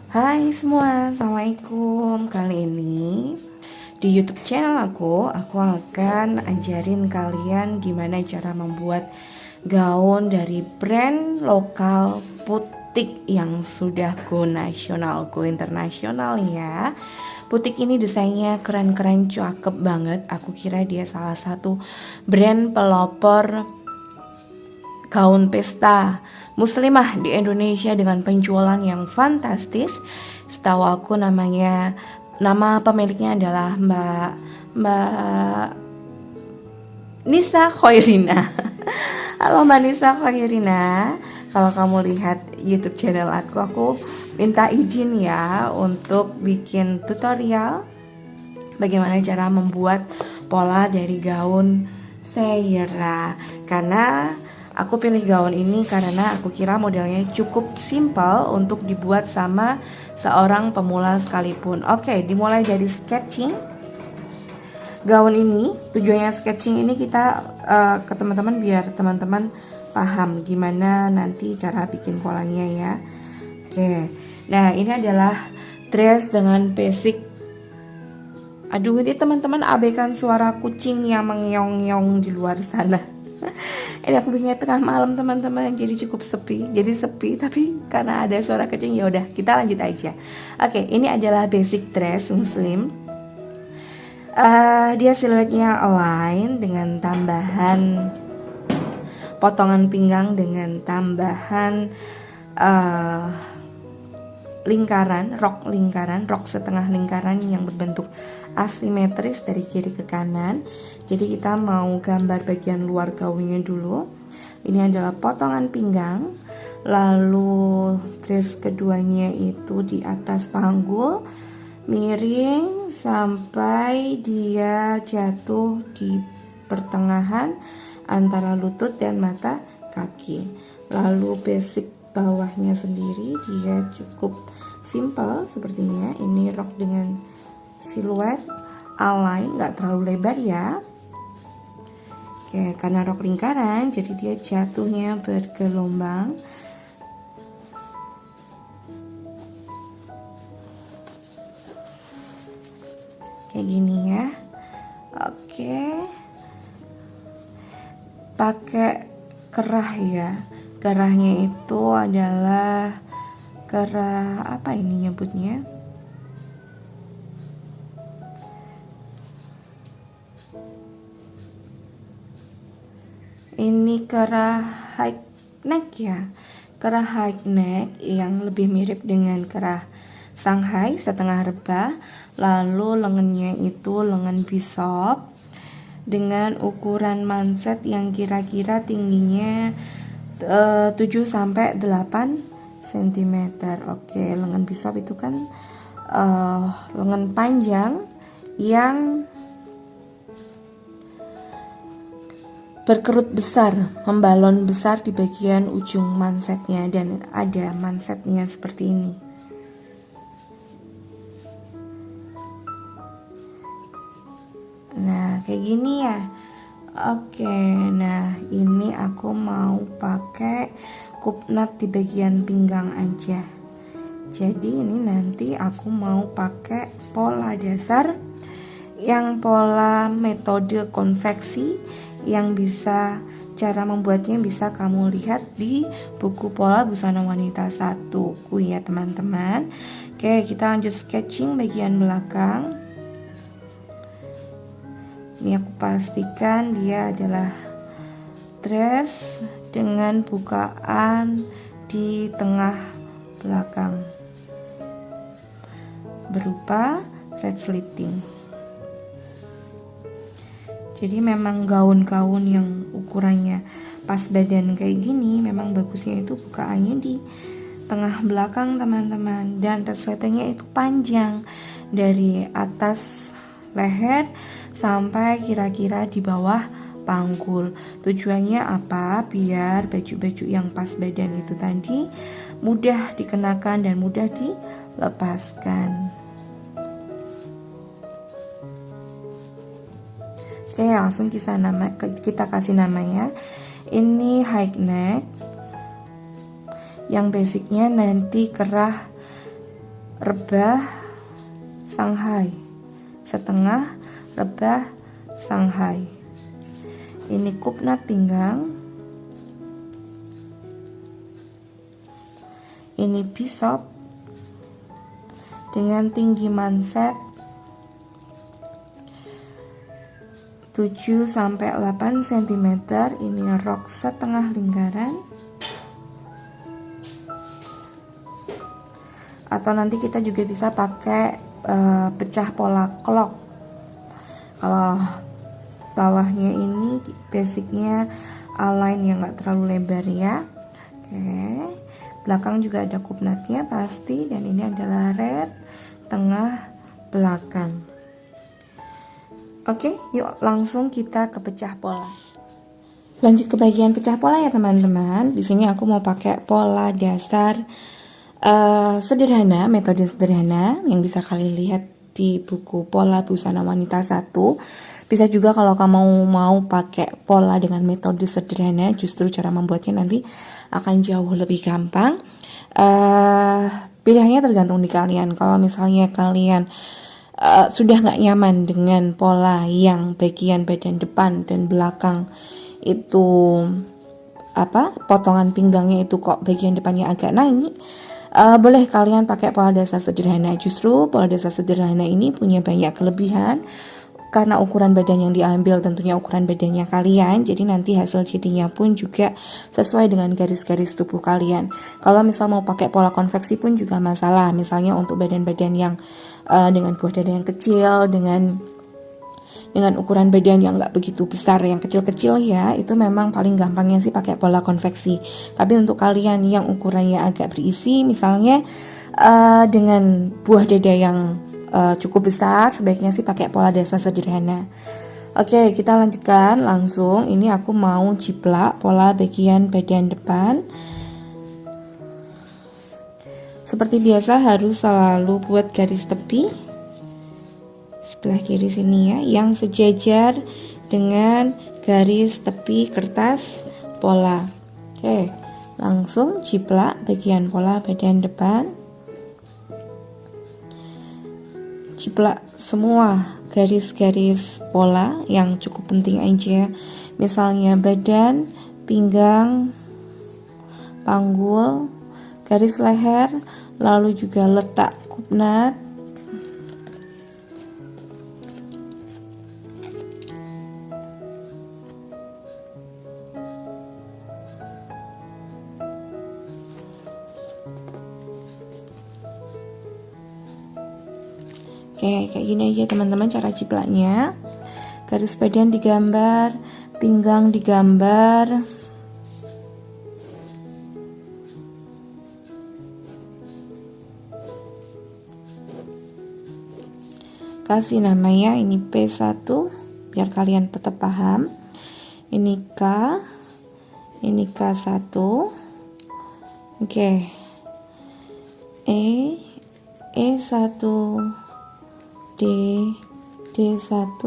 Hai semua, Assalamualaikum. Kali ini di YouTube channel aku akan ajarin kalian gimana cara membuat gaun dari brand lokal butik yang sudah go nasional, go internasional ya. Butik ini desainnya keren-keren, cakep banget. Aku kira dia salah satu brand pelopor gaun pesta muslimah di Indonesia dengan penjualan yang fantastis. Setahu aku nama pemiliknya adalah Mbak Nisa Khairina. Halo Mbak Nisa Khairina. Kalau kamu lihat YouTube channel aku minta izin ya untuk bikin tutorial bagaimana cara membuat pola dari gaun Seira. Karena aku pilih gaun ini karena aku kira modelnya cukup simpel untuk dibuat sama seorang pemula sekalipun. Oke, dimulai dari sketching. Gaun ini, tujuannya sketching ini kita ke teman-teman biar teman-teman paham gimana nanti cara bikin polanya ya. Oke, nah ini adalah dress dengan basic. Aduh, ini teman-teman abaikan suara kucing yang mengeong-ngeong di luar sana. Ini aku bikinnya tengah malam teman-teman, jadi cukup sepi. Jadi sepi, tapi karena ada suara kucing ya udah kita lanjut aja. Oke, ini adalah basic dress muslim. Dia siluetnya align dengan tambahan potongan pinggang dengan tambahan rok setengah lingkaran yang berbentuk asimetris dari kiri ke kanan. Jadi kita mau gambar bagian luar gaunnya dulu. Ini adalah potongan pinggang. Lalu dress keduanya itu di atas panggul, miring sampai dia jatuh di pertengahan antara lutut dan mata kaki. Lalu basic bawahnya sendiri dia cukup simple sepertinya. Ini rok dengan siluet align, nggak terlalu lebar ya. Oke, karena rok lingkaran jadi dia jatuhnya bergelombang. Kayak gini ya. Oke, pakai kerah ya. Kerahnya itu adalah kerah apa ini nyebutnya? Ini kerah high neck ya. Kerah high neck yang lebih mirip dengan kerah Shanghai setengah rebah. Lalu lengannya itu lengan bishop dengan ukuran manset yang kira-kira tingginya 7 sampai 8 cm. Oke, lengan bishop itu kan lengan panjang yang berkerut besar, membalon besar di bagian ujung mansetnya, dan ada mansetnya seperti ini. Nah, kayak gini ya. Oke, nah ini aku mau pakai kupnat di bagian pinggang aja. Jadi ini nanti aku mau pakai pola dasar yang pola metode konveksi yang bisa cara membuatnya bisa kamu lihat di buku Pola Busana Wanita 1 ku ya teman-teman. Oke, kita lanjut sketching bagian belakang. Ini aku pastikan dia adalah dress dengan bukaan di tengah belakang berupa red slitting. Jadi memang gaun-gaun yang ukurannya pas badan kayak gini memang bagusnya itu bukaannya di tengah belakang teman-teman, dan red slittingnya itu panjang dari atas leher sampai kira-kira di bawah panggul. Tujuannya apa? Biar baju-baju yang pas badan itu tadi mudah dikenakan dan mudah dilepaskan. Oke, langsung kita kasih namanya. Ini high neck yang basicnya nanti kerah rebah Shanghai, setengah rebah Shanghai. Ini kupnat pinggang, ini bishop dengan tinggi manset 7-8 cm. Ini rok setengah lingkaran, atau nanti kita juga bisa pakai pecah pola clock. Kalau bawahnya ini basicnya align yang gak terlalu lebar ya. Oke, belakang juga ada kupnatnya pasti, dan ini adalah red tengah belakang. Oke, yuk langsung kita ke pecah pola. Lanjut ke bagian pecah pola ya teman-teman. Di sini aku mau pakai pola dasar sederhana, metode sederhana yang bisa kalian lihat di buku Pola Busana Wanita 1. Bisa juga kalau kamu mau pakai pola dengan metode sederhana, justru cara membuatnya nanti akan jauh lebih gampang. Pilihannya tergantung di kalian. Kalau misalnya kalian sudah nggak nyaman dengan pola yang bagian badan depan dan belakang itu potongan pinggangnya itu kok bagian depannya agak naik, boleh kalian pakai pola dasar sederhana. Justru pola dasar sederhana ini punya banyak kelebihan karena ukuran badan yang diambil tentunya ukuran badannya kalian, jadi nanti hasil jadinya pun juga sesuai dengan garis-garis tubuh kalian. Kalau misal mau pakai pola konveksi pun juga masalah, misalnya untuk badan-badan yang dengan buah dada yang kecil, dengan ukuran badan yang nggak begitu besar, yang kecil-kecil ya, itu memang paling gampangnya sih pakai pola konveksi. Tapi untuk kalian yang ukurannya agak berisi, misalnya dengan buah dada yang cukup besar, sebaiknya sih pakai pola dasar sederhana. Oke, kita lanjutkan langsung. Ini aku mau jiplak pola bagian badan depan. Seperti biasa harus selalu buat garis tepi sebelah kiri sini ya, yang sejajar dengan garis tepi kertas pola. Oke, langsung jiplak bagian pola badan depan. Jiplak semua garis-garis pola yang cukup penting aja, misalnya badan, pinggang, panggul, garis leher, lalu juga letak kupnat. Oke, kayak gini aja teman-teman cara jiplaknya. Garis badan digambar, pinggang digambar. Kasih namanya, ini P1 biar kalian tetap paham. Ini K, ini K1. Oke. E1, D, D1,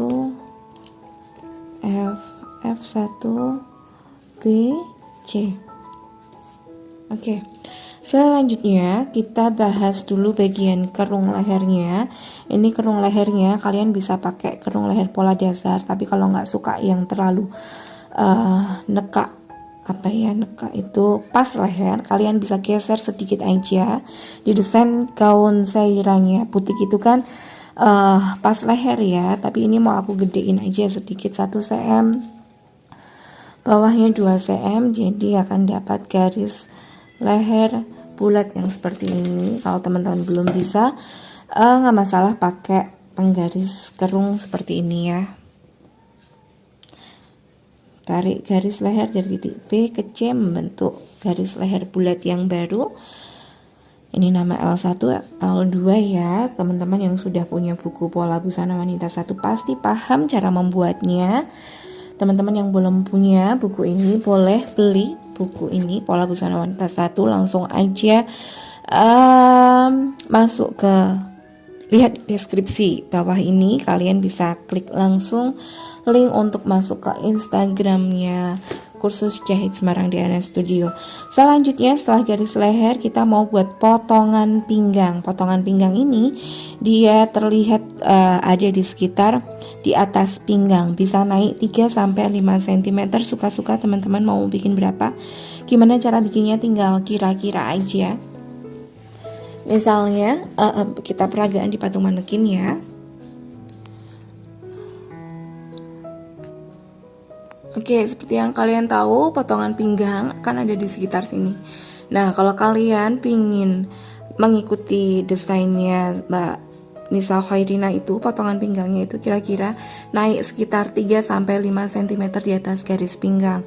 F, F1, B, C. Oke. Selanjutnya kita bahas dulu bagian kerung lehernya. Ini kerung lehernya kalian bisa pakai kerung leher pola dasar, tapi kalau nggak suka yang terlalu nekak itu pas leher, kalian bisa geser sedikit aja. Di desain gaun sairanya butik itu kan pas leher ya, tapi ini mau aku gedein aja sedikit 1 cm, bawahnya 2 cm, jadi akan dapat garis leher bulat yang seperti ini. Kalau teman-teman belum bisa, nggak masalah pakai penggaris kerung seperti ini ya. Tarik garis leher dari titik B ke C membentuk garis leher bulat yang baru. Ini nama L1, L2 ya. Teman-teman yang sudah punya buku Pola Busana Wanita 1 pasti paham cara membuatnya. Teman-teman yang belum punya buku ini boleh beli buku ini Pola Busana Wanita 1, langsung aja masuk ke lihat deskripsi bawah ini, kalian bisa klik langsung link untuk masuk ke Instagramnya kursus jahit Semarang Diana Studio. Selanjutnya setelah garis leher kita mau buat potongan pinggang. Potongan pinggang ini dia terlihat ada di sekitar di atas pinggang, bisa naik 3-5 cm, suka-suka teman-teman mau bikin berapa. Gimana cara bikinnya tinggal kira-kira aja. Misalnya kita peragaan di patung manekin ya. Oke, seperti yang kalian tahu, potongan pinggang kan ada di sekitar sini. Nah, kalau kalian pingin mengikuti desainnya Mbak Nisa Khairina itu, potongan pinggangnya itu kira-kira naik sekitar 3-5 cm di atas garis pinggang.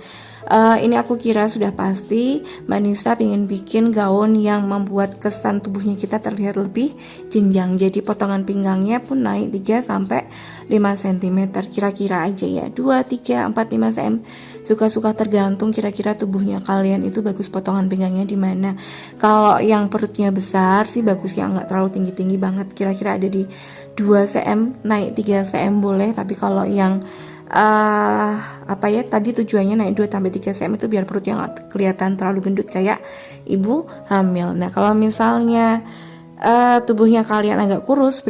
Ini aku kira sudah pasti Mbak Nisa ingin bikin gaun yang membuat kesan tubuhnya kita terlihat lebih jenjang. Jadi potongan pinggangnya pun naik 3-5 cm, kira-kira aja ya, 2, 3, 4, 5 cm, suka-suka tergantung kira-kira tubuhnya kalian itu bagus potongan pinggangnya di mana. Kalau yang perutnya besar sih bagus yang nggak terlalu tinggi-tinggi banget, kira-kira ada di 2 cm, naik 3 cm boleh. Tapi kalau yang tadi tujuannya naik 2-3 cm itu biar perutnya nggak kelihatan terlalu gendut kayak ibu hamil. Nah, kalau misalnya tubuhnya kalian agak kurus,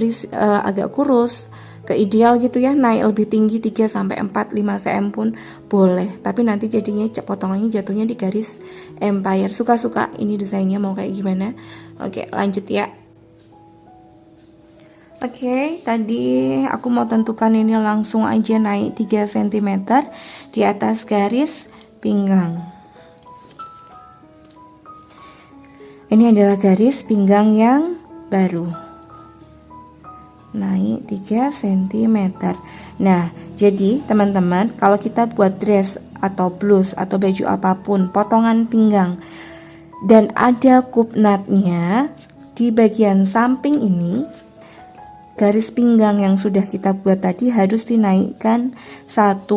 ke ideal gitu ya, naik lebih tinggi 3-4-5 cm pun boleh. Tapi nanti jadinya potongannya jatuhnya di garis empire. Suka-suka ini desainnya mau kayak gimana. Oke, lanjut ya. Oke, tadi aku mau tentukan ini langsung aja naik 3 cm di atas garis pinggang. Ini adalah garis pinggang yang baru, naik 3 cm. Nah, jadi teman-teman, kalau kita buat dress atau blouse atau baju apapun, potongan pinggang dan ada kupnatnya di bagian samping ini, garis pinggang yang sudah kita buat tadi harus dinaikkan 1,5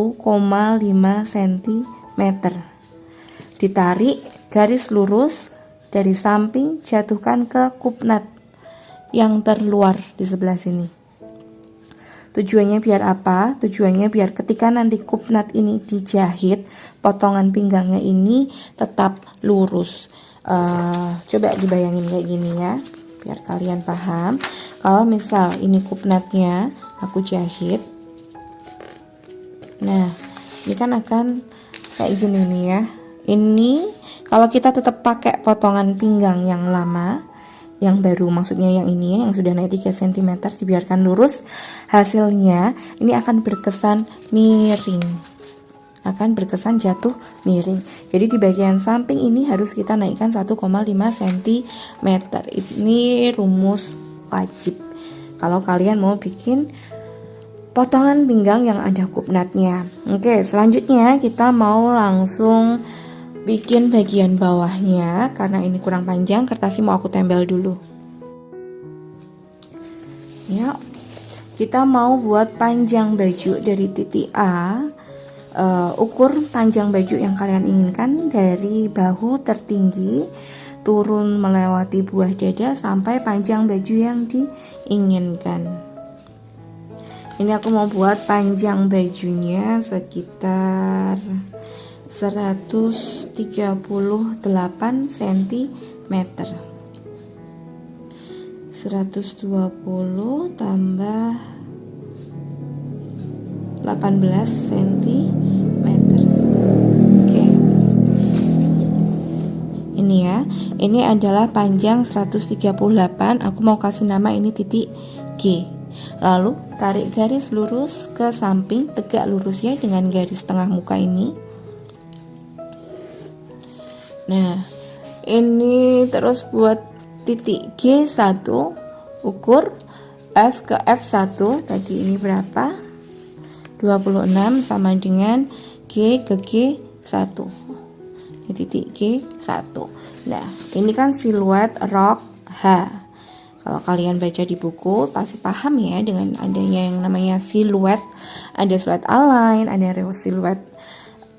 cm. Ditarik garis lurus dari samping, jatuhkan ke kupnat yang terluar di sebelah sini. Tujuannya biar apa? Tujuannya biar ketika nanti kupnat ini dijahit, potongan pinggangnya ini tetap lurus. Coba dibayangin kayak gini ya, biar kalian paham. Kalau misal ini kupnatnya aku jahit, nah ini kan akan kayak gini nih ya. Ini kalau kita tetap pakai potongan pinggang yang lama, yang baru maksudnya yang ini yang sudah naik 3 cm dibiarkan lurus, hasilnya ini akan berkesan miring, akan berkesan jatuh miring. Jadi di bagian samping ini harus kita naikkan 1,5 cm. Ini rumus wajib kalau kalian mau bikin potongan pinggang yang ada kupnatnya. Oke, selanjutnya kita mau langsung bikin bagian bawahnya. Karena ini kurang panjang, kertasnya mau aku tempel dulu ya. Kita mau buat panjang baju dari titik A. Ukur panjang baju yang kalian inginkan dari bahu tertinggi turun melewati buah dada sampai panjang baju yang diinginkan. Ini aku mau buat panjang bajunya sekitar 138 cm. 120 tambah 18 cm. Oke. Ini ya. Ini adalah panjang 138. Aku mau kasih nama ini titik G. Lalu tarik garis lurus ke samping, tegak lurus ya dengan garis tengah muka ini. Nah, ini terus buat titik G1, ukur F ke F1 tadi ini berapa? 26 sama dengan G ke G1. Ini titik G1. Nah, ini kan siluet rok H. Kalau kalian baca di buku pasti paham ya dengan adanya yang namanya siluet. Ada siluet A-line, ada siluet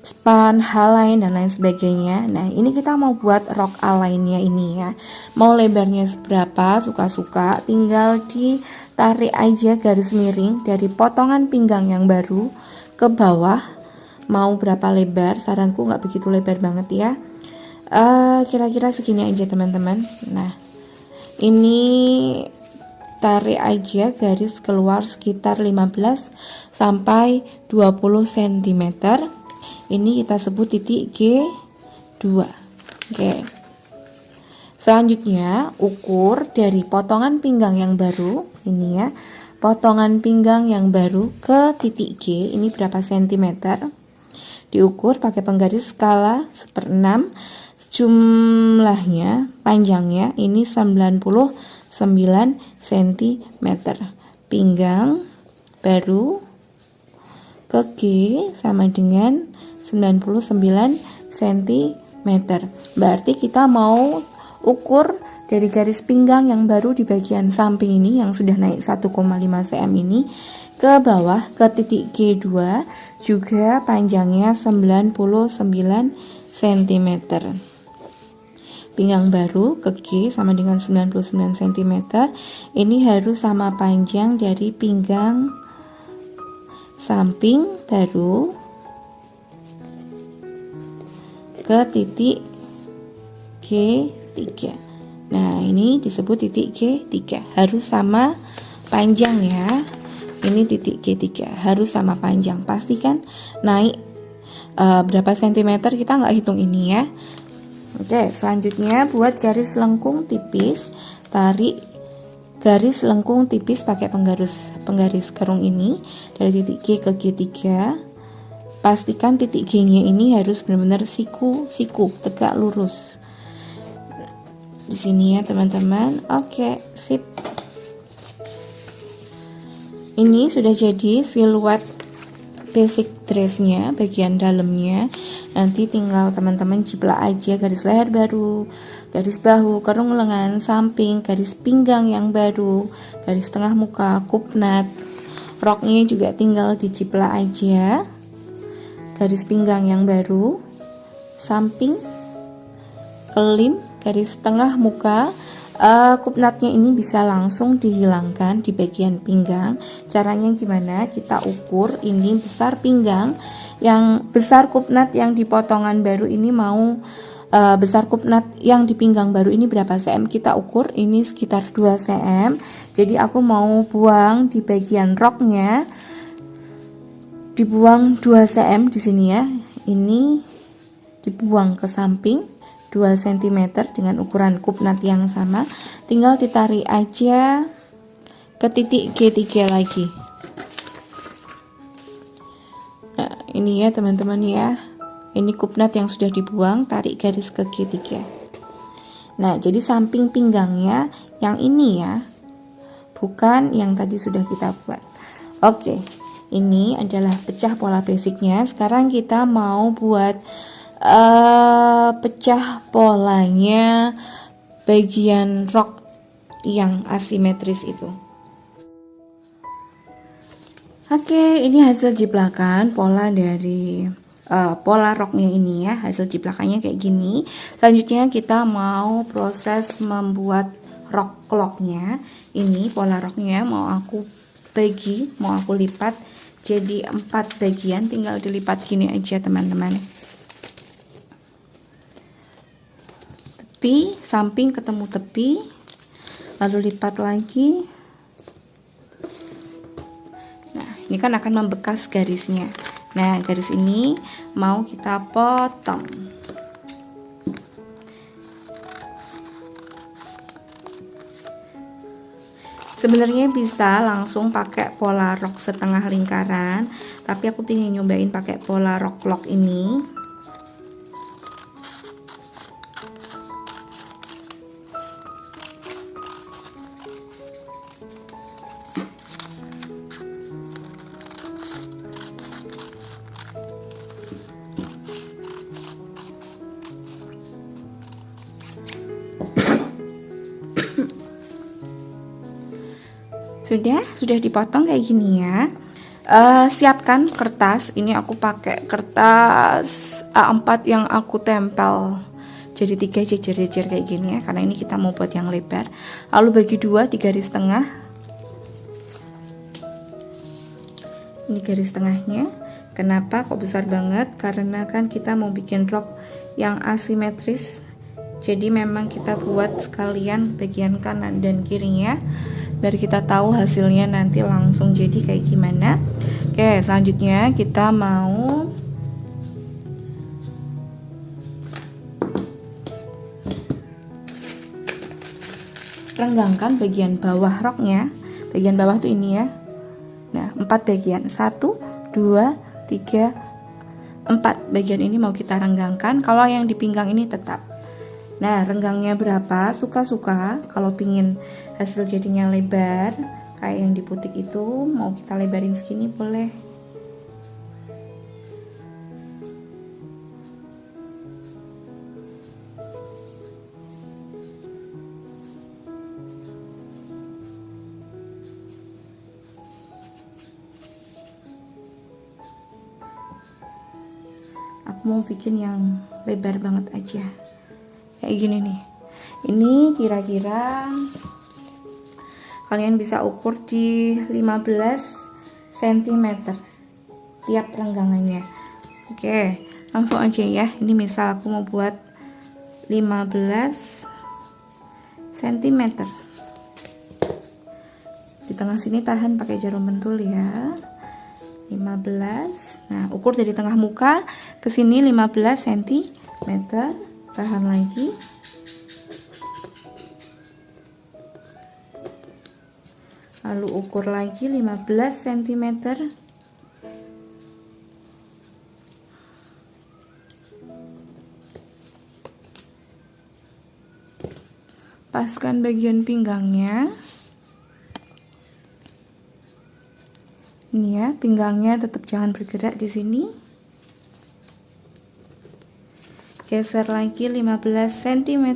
span, H-line dan lain sebagainya. Nah, ini kita mau buat rok A-line-nya ini ya. Mau lebarnya seberapa suka-suka, tinggal ditarik aja garis miring dari potongan pinggang yang baru ke bawah mau berapa lebar, saranku nggak begitu lebar banget ya, kira-kira segini aja teman-teman. Nah ini tarik aja garis keluar sekitar 15 sampai 20 cm. Ini kita sebut titik G2. Oke. Selanjutnya ukur dari potongan pinggang yang baru ini ya. Potongan pinggang yang baru ke titik G ini berapa sentimeter? Diukur pakai penggaris skala 1/6. Jumlahnya panjangnya ini 99 cm. Pinggang baru ke G sama dengan 99 cm. Berarti kita mau ukur dari garis pinggang yang baru di bagian samping ini yang sudah naik 1,5 cm ini ke bawah ke titik G2 juga panjangnya 99 cm. Pinggang baru ke G sama dengan 99 cm. Ini harus sama panjang dari pinggang samping baru ke titik G3. Nah ini disebut titik G3, harus sama panjang ya. Ini titik G3 harus sama panjang, pastikan naik berapa sentimeter, kita nggak hitung ini ya. Oke, selanjutnya buat garis lengkung tipis, tarik garis lengkung tipis pakai penggaris kerung ini dari titik G ke G3. Pastikan titik G-nya ini harus benar-benar siku, tegak lurus. Di sini ya teman-teman. Oke, sip. Ini sudah jadi siluet basic dressnya, bagian dalamnya. Nanti tinggal teman-teman jiplak aja garis leher baru, garis bahu, kerung lengan, samping, garis pinggang yang baru, garis tengah muka, kupnat. Roknya juga tinggal dijiplak aja. Garis pinggang yang baru, samping, kelim, garis tengah muka. Kupnatnya ini bisa langsung dihilangkan di bagian pinggang. Caranya gimana? Kita ukur ini besar pinggang, yang besar kupnat yang di potongan baru ini mau besar kupnat yang di pinggang baru ini berapa cm, kita ukur ini sekitar 2 cm. Jadi aku mau buang di bagian roknya, dibuang 2 cm di sini ya. Ini dibuang ke samping 2 cm dengan ukuran kupnat yang sama. Tinggal ditarik aja ke titik G3 lagi. Nah, ini ya teman-teman ya. Ini kupnat yang sudah dibuang, tarik garis ke G3. Nah, jadi samping pinggangnya yang ini ya. Bukan yang tadi sudah kita buat. Oke. Ini adalah pecah pola basicnya. Sekarang kita mau buat pecah polanya bagian rok yang asimetris itu. Oke, ini hasil jiplakan pola dari pola roknya ini ya. Hasil jiplakannya kayak gini. Selanjutnya kita mau proses membuat rok clocknya. Ini pola roknya mau aku bagi, mau aku lipat jadi 4 bagian, tinggal dilipat gini aja teman-teman. Tepi, samping ketemu tepi, lalu lipat lagi. Nah, ini kan akan membekas garisnya. Nah, garis ini mau kita potong. Sebenarnya bisa langsung pakai pola rok setengah lingkaran, tapi aku pengen nyobain pakai pola rok clock ini. Sudah dipotong kayak gini ya. Siapkan kertas. Ini aku pakai kertas A4 yang aku tempel jadi 3 jejer-jejer kayak gini ya, karena ini kita mau buat yang lebar. Lalu bagi 2 di garis tengah. Ini garis tengahnya, Kenapa kok besar banget? Karena kan kita mau bikin rok yang asimetris, jadi memang kita buat sekalian bagian kanan dan kirinya biar kita tahu hasilnya nanti langsung jadi kayak gimana. Oke, selanjutnya kita mau renggangkan bagian bawah roknya. Bagian bawah tuh ini ya. Nah, 4 bagian, 1 2 3 4 bagian ini mau kita renggangkan. Kalau yang di pinggang ini tetap. Nah, renggangnya berapa? Suka-suka. Kalau pingin hasil jadinya lebar kayak yang di butik itu, mau kita lebarin segini boleh. Aku mau bikin yang lebar banget aja kayak gini nih. Ini kira-kira kalian bisa ukur di 15 cm tiap renggangannya. Oke, langsung aja ya. Ini misal aku mau buat 15 cm. Di tengah sini tahan pakai jarum pentul ya. 15. Nah, ukur dari tengah muka ke sini 15 cm. Tahan lagi. Lalu ukur lagi 15 cm. Paskan bagian pinggangnya. Ini ya, pinggangnya tetap jangan bergerak di sini. Geser lagi 15 cm.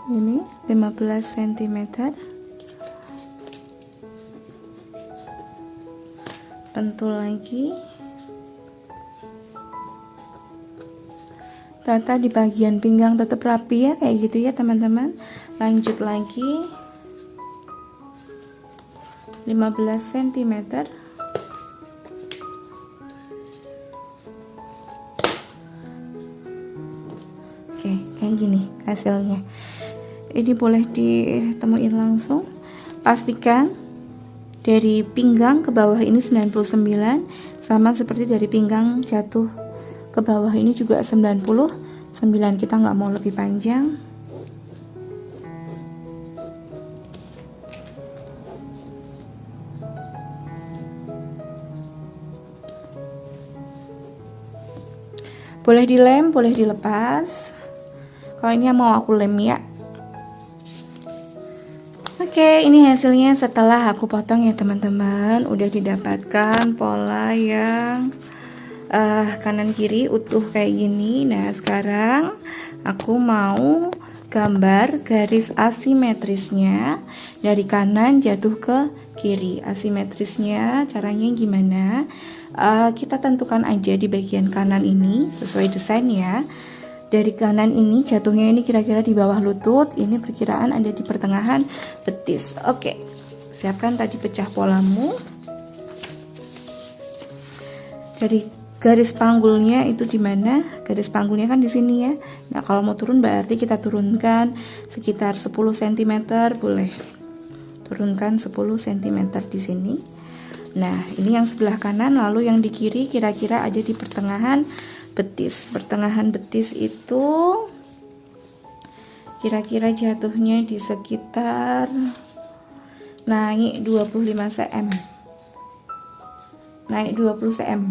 Ini 15 cm. Pentul lagi. Tata di bagian pinggang tetap rapi ya, kayak gitu ya teman-teman. Lanjut lagi 15 cm. Oke, kayak gini hasilnya. Ini boleh ditemuin langsung. Pastikan dari pinggang ke bawah ini 99, sama seperti dari pinggang jatuh ke bawah ini juga 99. Kita nggak mau lebih panjang. Boleh dilem, boleh dilepas. Kalau ini mau aku lem ya. Oke, ini hasilnya setelah aku potong ya teman-teman. Udah didapatkan pola yang kanan kiri utuh kayak gini. Nah, sekarang aku mau gambar garis asimetrisnya dari kanan jatuh ke kiri. Asimetrisnya caranya gimana? Kita tentukan aja di bagian kanan ini sesuai desain ya. Dari kanan ini jatuhnya ini kira-kira di bawah lutut, ini perkiraan ada di pertengahan betis. Oke, siapkan tadi pecah polamu. Dari garis panggulnya itu di mana? Garis panggulnya kan di sini ya. Nah, kalau mau turun berarti kita turunkan sekitar 10 cm boleh. Turunkan 10 cm di sini. Nah, ini yang sebelah kanan, lalu yang di kiri kira-kira ada di pertengahan betis. Pertengahan betis itu kira-kira jatuhnya di sekitar naik 25 cm. Naik 20 cm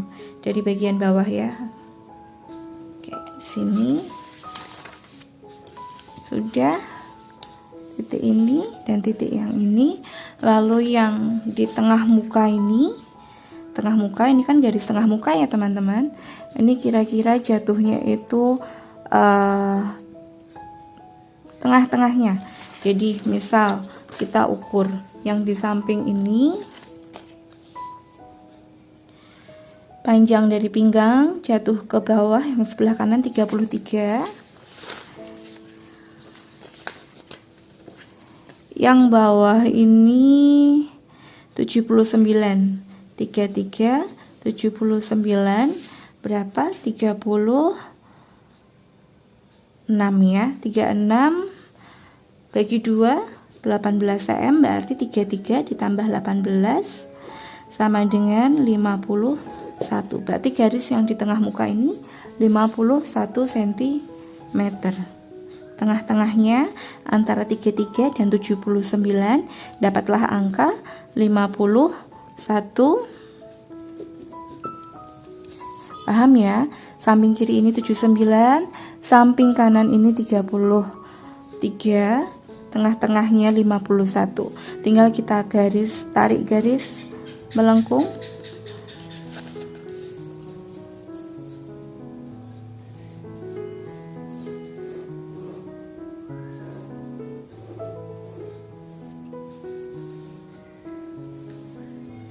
dari bagian bawah ya. Oke, sini. Sudah. Titik ini dan titik yang ini. Lalu yang di tengah muka ini kan garis tengah muka ya teman-teman. Ini kira-kira jatuhnya itu tengah-tengahnya. Jadi misal kita ukur yang di samping ini, panjang dari pinggang jatuh ke bawah yang sebelah kanan 33, yang bawah ini 79. 33 79 berapa? 36 ya. 36 bagi 2 18 cm, berarti 33 ditambah 18 sama dengan 51. Berarti garis yang di tengah muka ini 51 cm. Tengah-tengahnya antara 33 dan 79, dapatlah angka 51. Paham ya? Samping kiri ini 79, samping kanan ini 33, tengah-tengahnya 51. Tinggal kita tarik garis melengkung.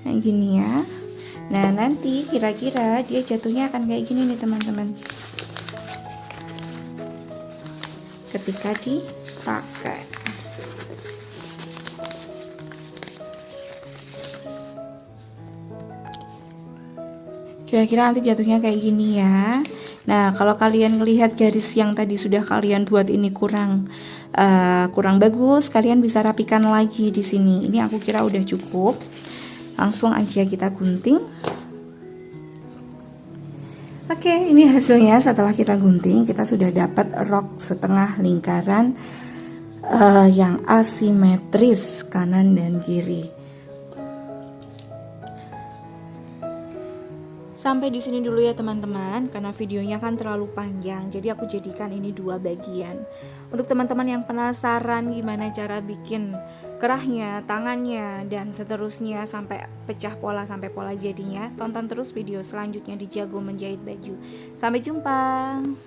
Nah, gini ya. Nah, nanti kira-kira dia jatuhnya akan kayak gini nih teman-teman, ketika dipakai. Kira-kira nanti jatuhnya kayak gini ya. Nah, kalau kalian melihat garis yang tadi sudah kalian buat ini kurang bagus, kalian bisa rapikan lagi di sini. Ini aku kira udah cukup. Langsung aja kita gunting. Oke, ini hasilnya setelah kita gunting. Kita sudah dapat rok setengah lingkaran yang asimetris kanan dan kiri. Sampai di sini dulu ya teman-teman, karena videonya kan terlalu panjang, jadi aku jadikan ini 2 bagian. Untuk teman-teman yang penasaran gimana cara bikin kerahnya, tangannya, dan seterusnya sampai pecah pola, sampai pola jadinya, tonton terus video selanjutnya di Jago Menjahit Baju. Sampai jumpa.